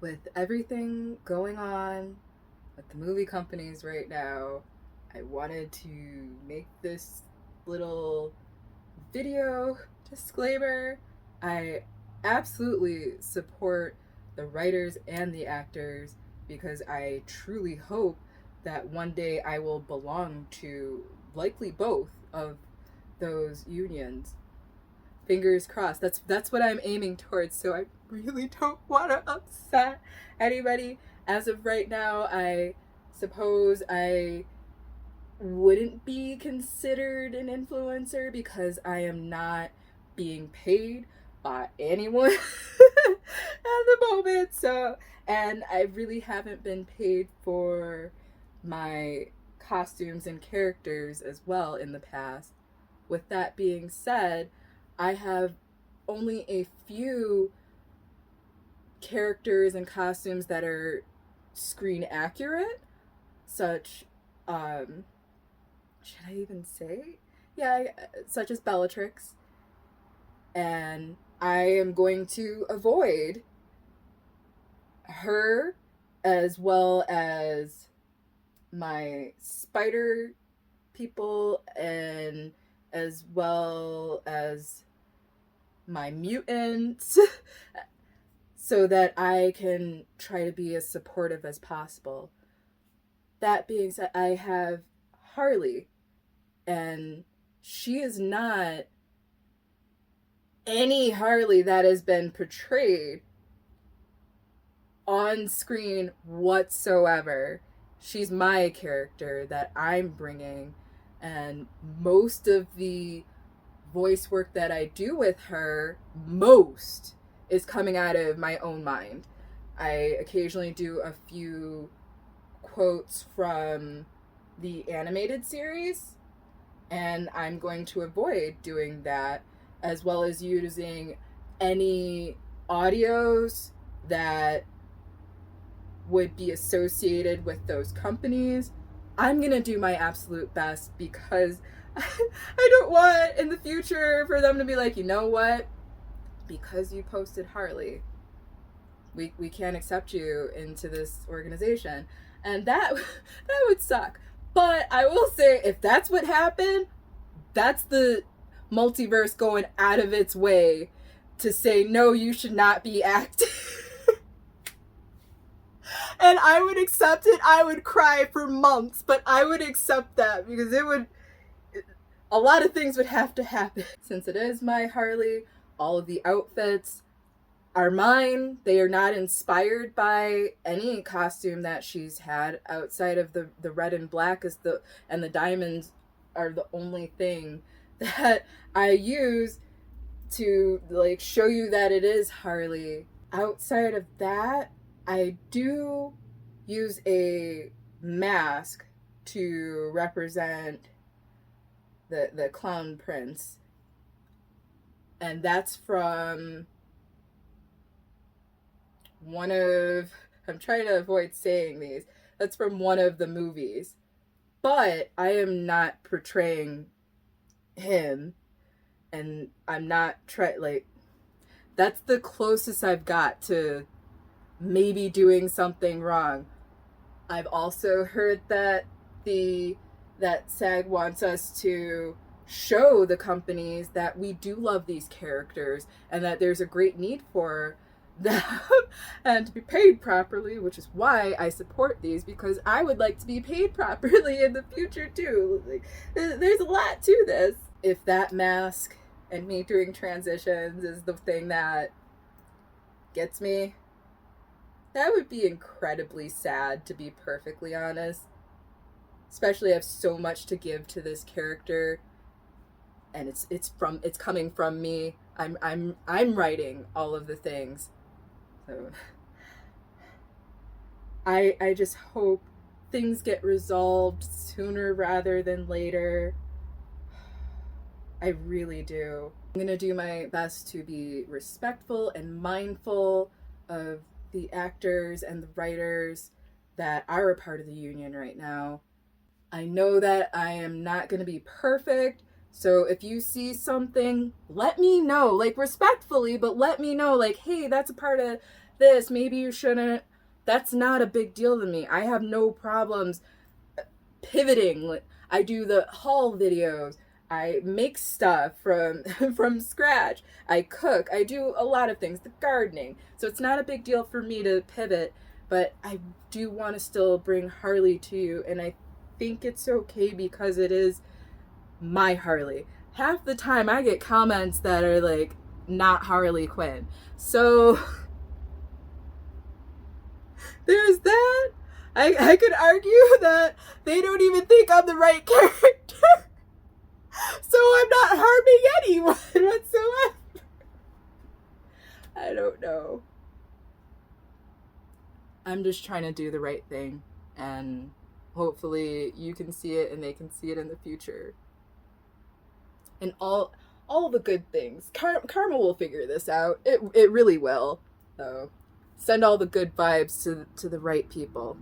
With everything going on with the movie companies right now, I wanted to make this little video disclaimer. I absolutely support the writers and the actors because I truly hope that one day I will belong to likely both of those unions. Fingers crossed. That's what I'm aiming towards. So I really don't want to upset anybody. As of right now, I suppose I wouldn't be considered an influencer because I am not being paid by anyone at the moment. So, and I really haven't been paid for my costumes and characters as well in the past. With that being said, I have only a few characters and costumes that are screen accurate, such should I even say? Yeah, such as Bellatrix. And I am going to avoid her as well as my spider people and as well as my mutants so that I can try to be as supportive as possible. That being said, I have Harley, and she is not any Harley that has been portrayed on screen whatsoever. She's my character that I'm bringing, and most of the voice work that I do with her, most is coming out of my own mind. I occasionally do a few quotes from the animated series, and I'm going to avoid doing that, as well as using any audios that would be associated with those companies. I'm going to do my absolute best because I don't want in the future for them to be like, you know what? Because you posted Harley, we can't accept you into this organization. And that would suck. But I will say, if that's what happened, that's the multiverse going out of its way to say, no, you should not be acting. And I would accept it. I would cry for months, but I would accept that because a lot of things would have to happen. Since it is my Harley, all of the outfits are mine. They are not inspired by any costume that she's had outside of the red and black and the diamonds are the only thing that I use to like show you that it is Harley. Outside of that, I do use a mask to represent the clown prince, and that's from one of, I'm trying to avoid saying these, that's from one of the movies, but I am not portraying him, and I'm not like, that's the closest I've got to maybe doing something wrong. I've also heard that SAG wants us to show the companies that we do love these characters and that there's a great need for them and to be paid properly, which is why I support these, because I would like to be paid properly in the future too. Like, there's a lot to this. If that mask and me doing transitions is the thing that gets me, that would be incredibly sad, to be perfectly honest. Especially I have so much to give to this character, and it's coming from me. I'm writing all of the things. So I just hope things get resolved sooner rather than later. I really do. I'm gonna do my best to be respectful and mindful of the actors and the writers that are a part of the union right now. I know that I am not going to be perfect. So if you see something, let me know, like respectfully, but let me know, like, hey, that's a part of this, maybe you shouldn't. That's not a big deal to me. I have no problems pivoting. I do the haul videos. I make stuff from from scratch. I cook. I do a lot of things. The gardening. So it's not a big deal for me to pivot, but I do want to still bring Harley to you, and I think it's okay because it is my Harley. Half the time I get comments that are like not Harley Quinn. So there's that. I could argue that they don't even think I'm the right character. So I'm not harming anyone whatsoever. I don't know. I'm just trying to do the right thing, and hopefully you can see it and they can see it in the future. And all the good things. Karma will figure this out. It really will. So send all the good vibes to the right people.